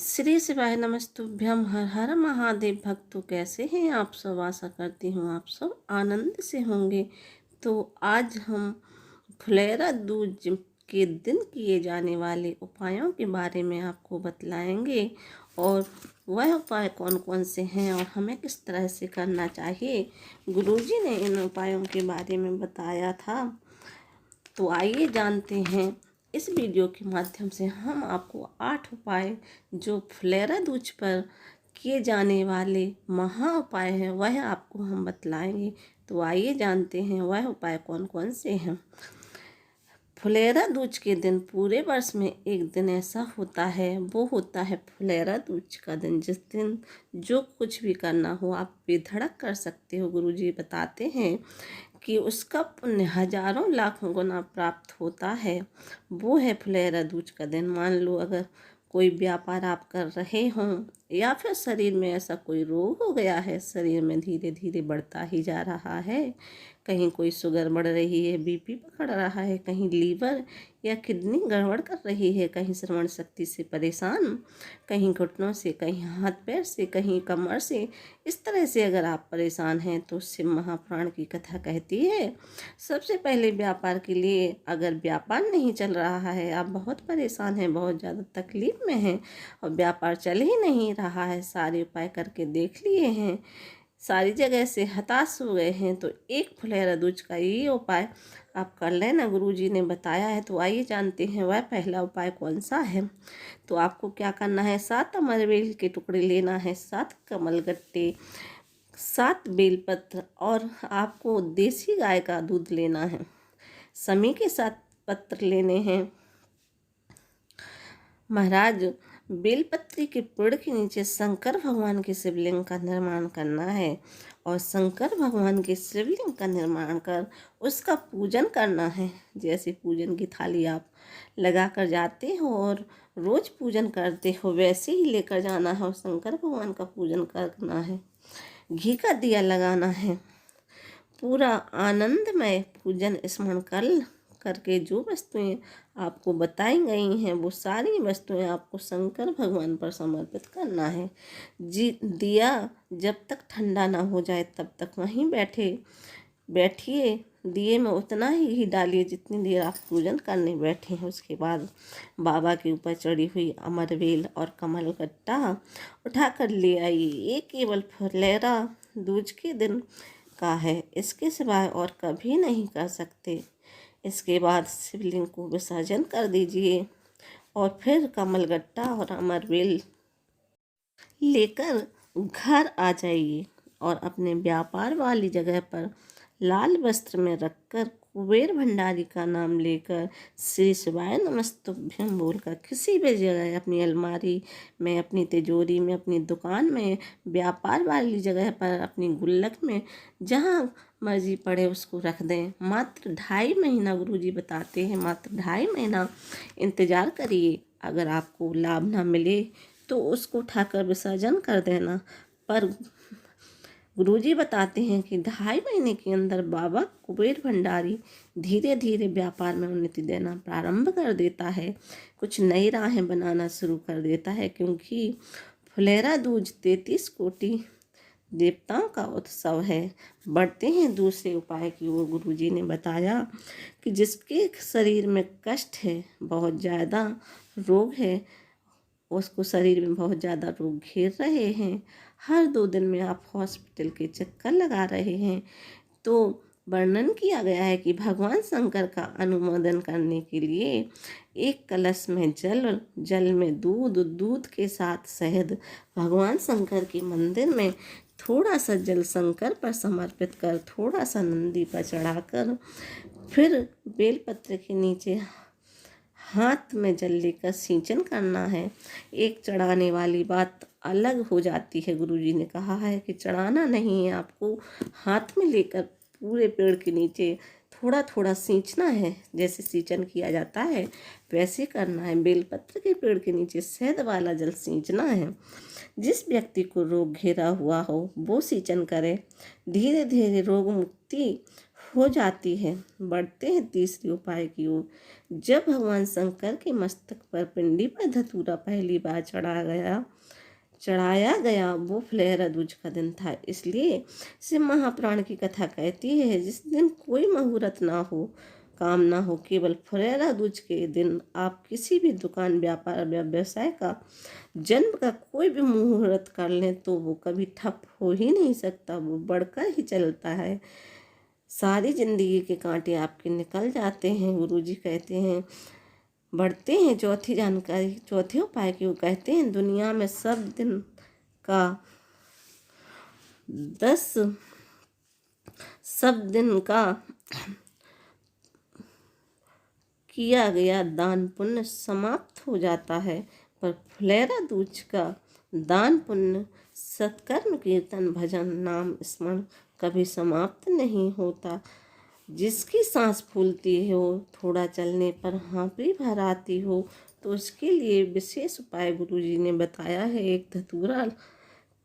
श्री शिवाय नमस्तुभ्यम। हर हर महादेव। भक्तों, कैसे हैं आप सब? आशा करती हूँ आप सब आनंद से होंगे। तो आज हम फुलेरा दूज के दिन किए जाने वाले उपायों के बारे में आपको बतलाएंगे, और वह उपाय कौन कौन से हैं और हमें किस तरह से करना चाहिए। गुरुजी ने इन उपायों के बारे में बताया था। तो आइए जानते हैं। इस वीडियो के माध्यम से हम आपको 8 उपाय जो फुलेरा दूज पर किए जाने वाले महा उपाय हैं वह आपको हम बतलाएंगे। तो आइए जानते हैं वह उपाय कौन कौन से हैं। फुलेरा दूज के दिन पूरे वर्ष में एक दिन ऐसा होता है, वो होता है फुलेरा दूज का दिन, जिस दिन जो कुछ भी करना हो आप बेधड़क कर सकते हो। गुरुजी बताते हैं कि उसका पुण्य हजारों लाखों गुना प्राप्त होता है। वो है फुलेरा दूज का दिन। मान लो अगर कोई व्यापार आप कर रहे हों या फिर शरीर में ऐसा कोई रोग हो गया है, शरीर में धीरे धीरे बढ़ता ही जा रहा है, कहीं कोई शुगर बढ़ रही है, बीपी पकड़ रहा है, कहीं लीवर या किडनी गड़बड़ कर रही है, कहीं श्रवण शक्ति से परेशान, कहीं घुटनों से, कहीं हाथ पैर से, कहीं कमर से, इस तरह से अगर आप परेशान हैं तो शिव महापुराण की कथा कहती है सबसे पहले व्यापार के लिए, अगर व्यापार नहीं चल रहा है, आप बहुत परेशान हैं, बहुत ज़्यादा तकलीफ में हैं और व्यापार चल ही नहीं रहा है, सारे उपाय करके देख लिए हैं, सारी जगह से हताश हो गए हैं, तो एक फुलेरा दूज का ये उपाय आप कर लेना, गुरुजी ने बताया है। तो आइए जानते हैं वह पहला उपाय कौन सा है। तो आपको क्या करना है, 7 अमरवेल के टुकड़े लेना है, 7 कमलगट्टे, 7 बेलपत्र, और आपको देसी गाय का दूध लेना है। समी के 7 पत्र लेने हैं। महाराज, बेलपत्री के पेड़ के नीचे शंकर भगवान के शिवलिंग का निर्माण करना है, और शंकर भगवान के शिवलिंग का निर्माण कर उसका पूजन करना है। जैसे पूजन की थाली आप लगा कर जाते हो और रोज पूजन करते हो, वैसे ही लेकर जाना है और शंकर भगवान का पूजन करना है। घी का दिया लगाना है। पूरा आनंदमय पूजन स्मरण करके जो वस्तुएं आपको बताई गई हैं वो सारी वस्तुएं आपको शंकर भगवान पर समर्पित करना है। दिया जब तक ठंडा ना हो जाए तब तक वहीं बैठिए। दिए में उतना ही घी डालिए जितनी देर आप पूजन करने बैठे हैं। उसके बाद बाबा के ऊपर चढ़ी हुई अमरवेल और कमलगट्टा उठाकर ले आइए। ये केवल फुलेरा दूज के दिन का है, इसके सिवाय और कभी नहीं कर सकते। इसके बाद शिवलिंग को विसर्जन कर दीजिए और फिर कमलगट्टा और अमरवेल लेकर घर आ जाइए और अपने व्यापार वाली जगह पर लाल वस्त्र में रखकर कुबेर भंडारी का नाम लेकर श्री शिवाय नमस्तुभ्यम बोलकर किसी भी जगह, अपनी अलमारी में, अपनी तिजोरी में, अपनी दुकान में, व्यापार वाली जगह पर, अपनी गुल्लक में, जहाँ मर्जी पड़े उसको रख दें। मात्र 2.5 महीना, गुरुजी बताते हैं, मात्र 2.5 महीना इंतज़ार करिए। अगर आपको लाभ ना मिले तो उसको उठाकर विसर्जन कर देना। पर गुरुजी बताते हैं कि 2.5 महीने के अंदर बाबा कुबेर भंडारी धीरे धीरे व्यापार में उन्नति देना प्रारंभ कर देता है, कुछ नई राहें बनाना शुरू कर देता है, क्योंकि फुलेरा दूज 33 कोटि देवताओं का उत्सव है। बढ़ते हैं दूसरे उपाय की ओर। गुरुजी ने बताया कि जिसके शरीर में कष्ट है, बहुत ज़्यादा रोग है, उसको शरीर में बहुत ज़्यादा रोग घेर रहे हैं, हर 2 दिन में आप हॉस्पिटल के चक्कर लगा रहे हैं, तो वर्णन किया गया है कि भगवान शंकर का अनुमोदन करने के लिए एक कलश में जल में दूध के साथ शहद, भगवान शंकर के मंदिर में थोड़ा सा जल शंकर पर समर्पित कर, थोड़ा सा नंदी पर चढ़ाकर, फिर बेलपत्र के नीचे हाथ में जल लेकर सिंचन करना है। एक चढ़ाने वाली बात अलग हो जाती है। गुरुजी ने कहा है कि चढ़ाना नहीं है, आपको हाथ में लेकर पूरे पेड़ के नीचे थोड़ा थोड़ा सींचना है। जैसे सिंचन किया जाता है वैसे करना है। बेलपत्र के पेड़ के नीचे शहद वाला जल सींचना है। जिस व्यक्ति को रोग घेरा हुआ हो वो सिंचन करे। धीरे धीरे रोग मुक्ति हो जाती है। बढ़ते हैं तीसरे उपाय की ओर। जब भगवान शंकर के मस्तक पर पिंडी पर धतूरा पहली बार चढ़ाया गया वो फुलेरा दूज का दिन था। इसलिए शिव महापुराण की कथा कहती है जिस दिन कोई मुहूर्त ना हो, काम ना हो, केवल फुलेरा दूज के दिन आप किसी भी दुकान, व्यापार या व्यवसाय का, जन्म का कोई भी मुहूर्त कर लें तो वो कभी ठप हो ही नहीं सकता, वो बढ़कर ही चलता है। सारी जिंदगी के कांटे आपके निकल जाते हैं। गुरुजी कहते हैं। बढ़ते हैं चौथी जानकारी, चौथे उपाय की। वो कहते हैं दुनिया में का 10 सब दिन का किया गया दान पुण्य समाप्त हो जाता है, पर फुलेरा दूज का दान पुण्य, सत्कर्म, कीर्तन, भजन, नाम स्मरण कभी समाप्त नहीं होता। जिसकी सांस फूलती हो, थोड़ा चलने पर हाँफी भर आती हो, तो उसके लिए विशेष उपाय गुरुजी ने बताया है। एक धतूरा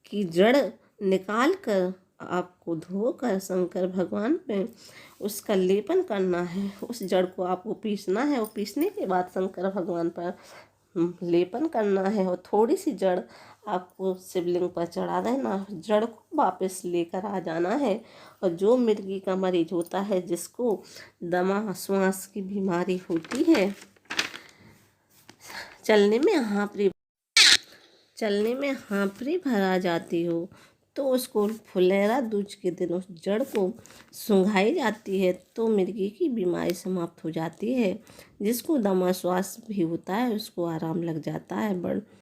की जड़ निकाल कर आपको धोकर शंकर भगवान पे उसका लेपन करना है। उस जड़ को आपको पीसना है और पीसने के बाद शंकर भगवान पर लेपन करना है और थोड़ी सी जड़ आपको शिवलिंग पर चढ़ा देना। जड़ को वापस लेकर आ जाना है। और जो मिर्गी का मरीज होता है, जिसको दमा श्वास की बीमारी होती है, चलने में हाँफरी भर आ जाती हो, तो उसको फुलेरा दूज के दिन उस जड़ को सूंघाई जाती है तो मिर्गी की बीमारी समाप्त हो जाती है। जिसको दमा श्वास भी होता है उसको आराम लग जाता है।